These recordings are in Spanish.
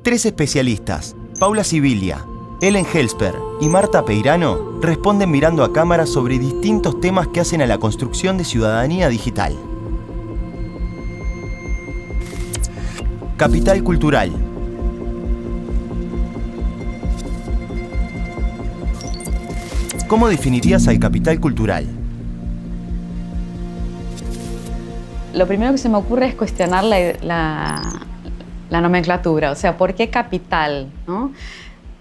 Tres especialistas, Paula Sibilia, Ellen Helsper y Marta Peirano, responden mirando a cámara sobre distintos temas que hacen a la construcción de ciudadanía digital. Capital cultural. ¿Cómo definirías al capital cultural? Lo primero que se me ocurre es cuestionar la nomenclatura, o sea, ¿por qué capital? ¿No?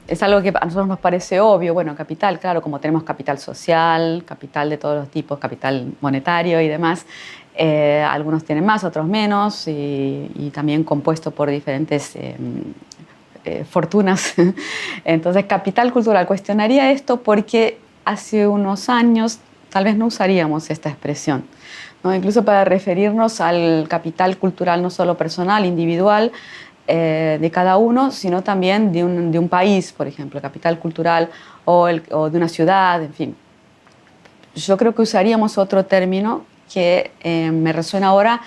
Es algo que a nosotros nos parece obvio. Bueno, capital, claro, como tenemos capital social, capital de todos los tipos, capital monetario y demás. Algunos tienen más, otros menos, y también compuesto por diferentes fortunas. Entonces, capital cultural. Cuestionaría esto porque hace unos años tal vez no usaríamos esta expresión, ¿no? Incluso para referirnos al capital cultural no solo personal, individual, de cada uno, sino también de un país, por ejemplo, capital cultural o de una ciudad, en fin. Yo creo que usaríamos otro término que me resuena ahora,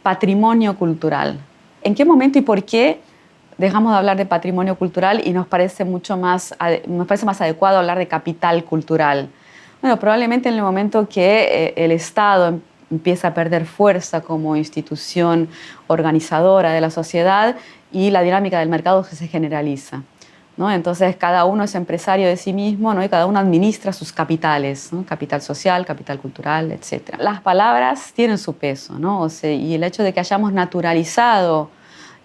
patrimonio cultural. ¿En qué momento y por qué dejamos de hablar de patrimonio cultural y nos parece más adecuado hablar de capital cultural? Bueno, probablemente en el momento que el Estado empieza a perder fuerza como institución organizadora de la sociedad y la dinámica del mercado se generaliza, ¿no? Entonces cada uno es empresario de sí mismo, ¿no? Y cada uno administra sus capitales, ¿no? Capital social, capital cultural, etc. Las palabras tienen su peso, ¿no? O sea, y el hecho de que hayamos naturalizado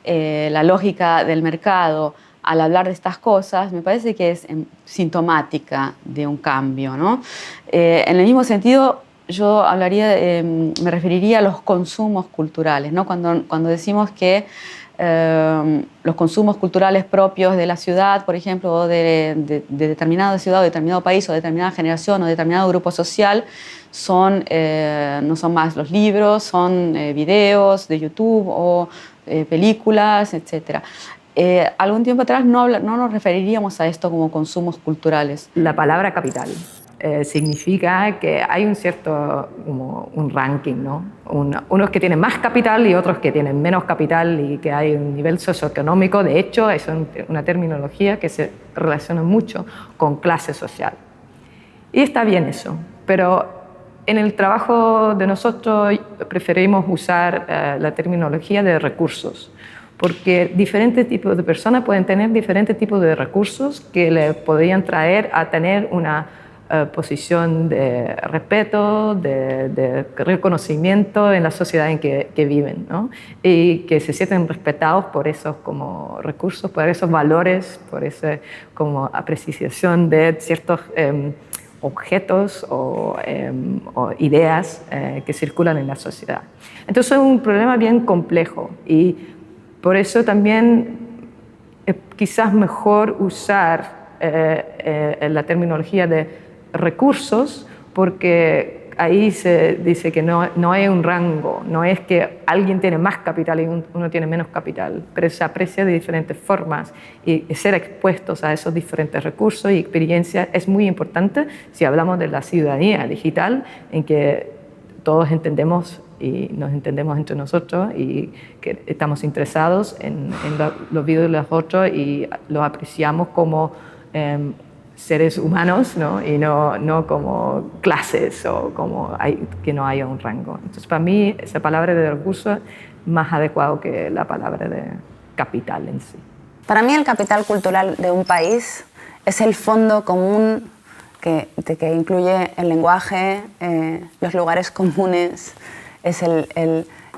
la lógica del mercado al hablar de estas cosas, me parece que es sintomática de un cambio, ¿no? En el mismo sentido, yo me referiría a los consumos culturales, ¿no? Cuando decimos que los consumos culturales propios de la ciudad, por ejemplo, o de determinada ciudad o determinado país o determinada generación o determinado grupo social, no son más los libros, son videos de YouTube o películas, etc. Algún tiempo atrás no nos referiríamos a esto como consumos culturales. La palabra capital significa que hay un ranking, ¿no? Unos que tienen más capital y otros que tienen menos capital, y que hay un nivel socioeconómico. De hecho, es una terminología que se relaciona mucho con clase social. Y está bien eso, pero en el trabajo de nosotros preferimos usar la terminología de recursos, porque diferentes tipos de personas pueden tener diferentes tipos de recursos que le podrían traer a tener una posición de respeto, de reconocimiento en la sociedad en que viven, ¿no? Y que se sienten respetados por esos como recursos, por esos valores, por esa como apreciación de ciertos objetos o ideas que circulan en la sociedad. Entonces es un problema bien complejo, y por eso también es quizás mejor usar la terminología de recursos, porque ahí se dice que no hay un rango, no es que alguien tiene más capital y uno tiene menos capital, pero se aprecia de diferentes formas, y ser expuestos a esos diferentes recursos y experiencias es muy importante si hablamos de la ciudadanía digital, en que todos entendemos y nos entendemos entre nosotros y que estamos interesados en los vídeos de los otros y los apreciamos como seres humanos, ¿no? Y no como clases o como que no haya un rango. Entonces, para mí, esa palabra de recurso es más adecuado que la palabra de capital en sí. Para mí, el capital cultural de un país es el fondo común que incluye el lenguaje, los lugares comunes, es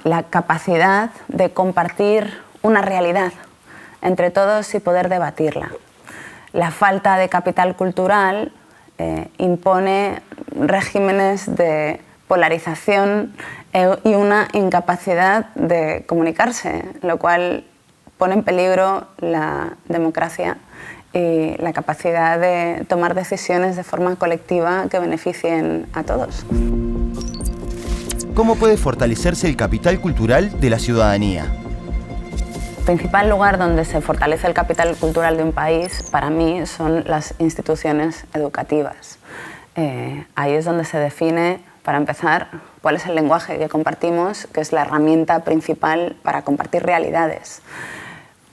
la capacidad de compartir una realidad entre todos y poder debatirla. La falta de capital cultural impone regímenes de polarización y una incapacidad de comunicarse, lo cual pone en peligro la democracia y la capacidad de tomar decisiones de forma colectiva que beneficien a todos. ¿Cómo puede fortalecerse el capital cultural de la ciudadanía? El principal lugar donde se fortalece el capital cultural de un país, para mí, son las instituciones educativas. Ahí es donde se define, para empezar, cuál es el lenguaje que compartimos, que es la herramienta principal para compartir realidades.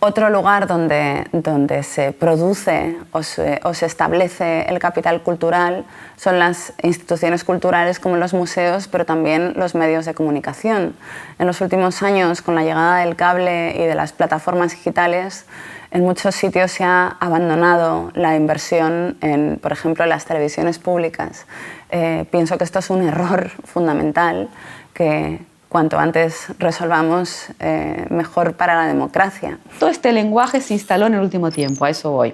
Otro lugar donde se produce o se establece el capital cultural son las instituciones culturales como los museos, pero también los medios de comunicación. En los últimos años, con la llegada del cable y de las plataformas digitales, en muchos sitios se ha abandonado la inversión en, por ejemplo, las televisiones públicas. Pienso que esto es un error fundamental que cuanto antes resolvamos, mejor para la democracia. Todo este lenguaje se instaló en el último tiempo, a eso voy,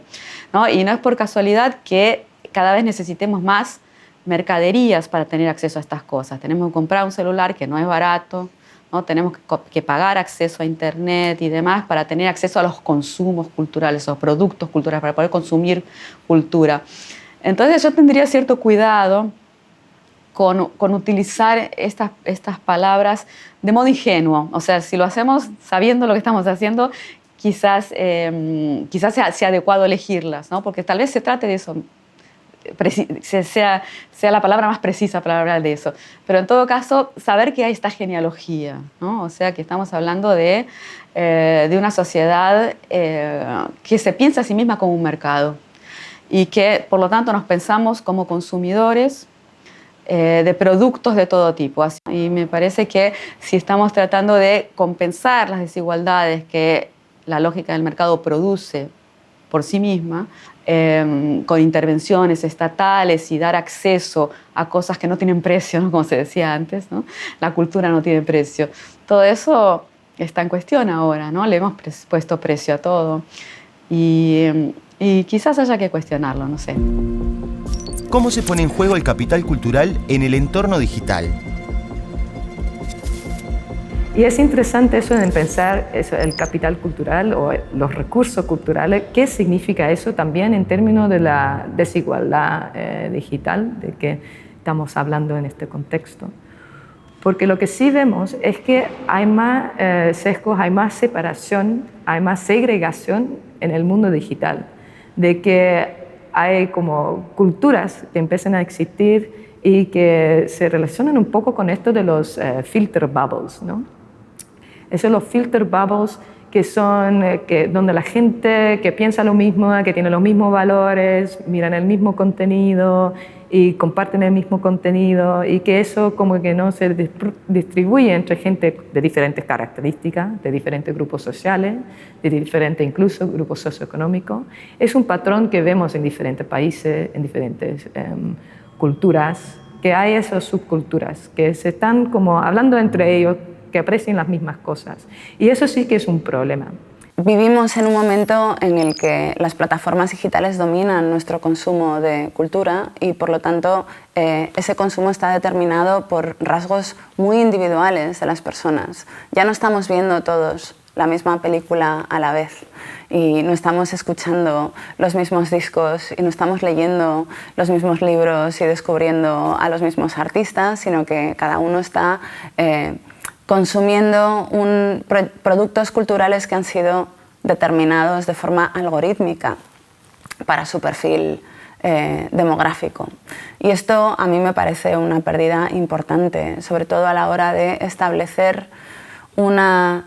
¿no? Y no es por casualidad que cada vez necesitemos más mercaderías para tener acceso a estas cosas. Tenemos que comprar un celular que no es barato, ¿no? Tenemos que pagar acceso a Internet y demás para tener acceso a los consumos culturales, a los productos culturales, para poder consumir cultura. Entonces yo tendría cierto cuidado con utilizar estas palabras de modo ingenuo. O sea, si lo hacemos sabiendo lo que estamos haciendo, quizás sea adecuado elegirlas, ¿no? Porque tal vez se trate de eso, sea la palabra más precisa para hablar de eso. Pero en todo caso, saber que hay esta genealogía, ¿no? O sea, que estamos hablando de una sociedad que se piensa a sí misma como un mercado y que, por lo tanto, nos pensamos como consumidores de productos de todo tipo. Y me parece que si estamos tratando de compensar las desigualdades que la lógica del mercado produce por sí misma, con intervenciones estatales y dar acceso a cosas que no tienen precio, ¿no? Como se decía antes, ¿no? La cultura no tiene precio. Todo eso está en cuestión ahora, ¿no? Le hemos puesto precio a todo y quizás haya que cuestionarlo, no sé. ¿Cómo se pone en juego el capital cultural en el entorno digital? Y es interesante eso de pensar el capital cultural o los recursos culturales, qué significa eso también en términos de la desigualdad digital de que estamos hablando en este contexto. Porque lo que sí vemos es que hay más sesgos, hay más separación, hay más segregación en el mundo digital, de que hay como culturas que empiezan a existir y que se relacionan un poco con esto de los filter bubbles, ¿no? Esos los filter bubbles que son donde la gente que piensa lo mismo, que tiene los mismos valores, miran el mismo contenido y comparten el mismo contenido y que eso como que no se distribuye entre gente de diferentes características, de diferentes grupos sociales, de diferentes incluso grupos socioeconómicos. Es un patrón que vemos en diferentes países, en diferentes culturas, que hay esas subculturas que se están como hablando entre ellos, que aprecian las mismas cosas. Y eso sí que es un problema. Vivimos en un momento en el que las plataformas digitales dominan nuestro consumo de cultura y, por lo tanto, ese consumo está determinado por rasgos muy individuales de las personas. Ya no estamos viendo todos la misma película a la vez y no estamos escuchando los mismos discos y no estamos leyendo los mismos libros y descubriendo a los mismos artistas, sino que cada uno está consumiendo productos culturales que han sido determinados de forma algorítmica para su perfil demográfico. Y esto a mí me parece una pérdida importante, sobre todo a la hora de establecer una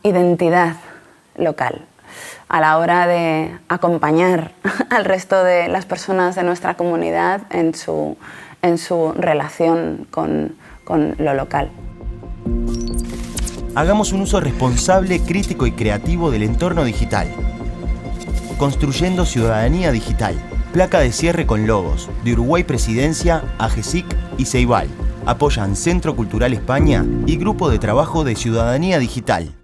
identidad local, a la hora de acompañar al resto de las personas de nuestra comunidad en su relación con lo local. Hagamos un uso responsable, crítico y creativo del entorno digital. Construyendo ciudadanía digital. Placa de cierre con logos de Uruguay Presidencia, AGESIC y Ceibal. Apoyan Centro Cultural España y Grupo de Trabajo de Ciudadanía Digital.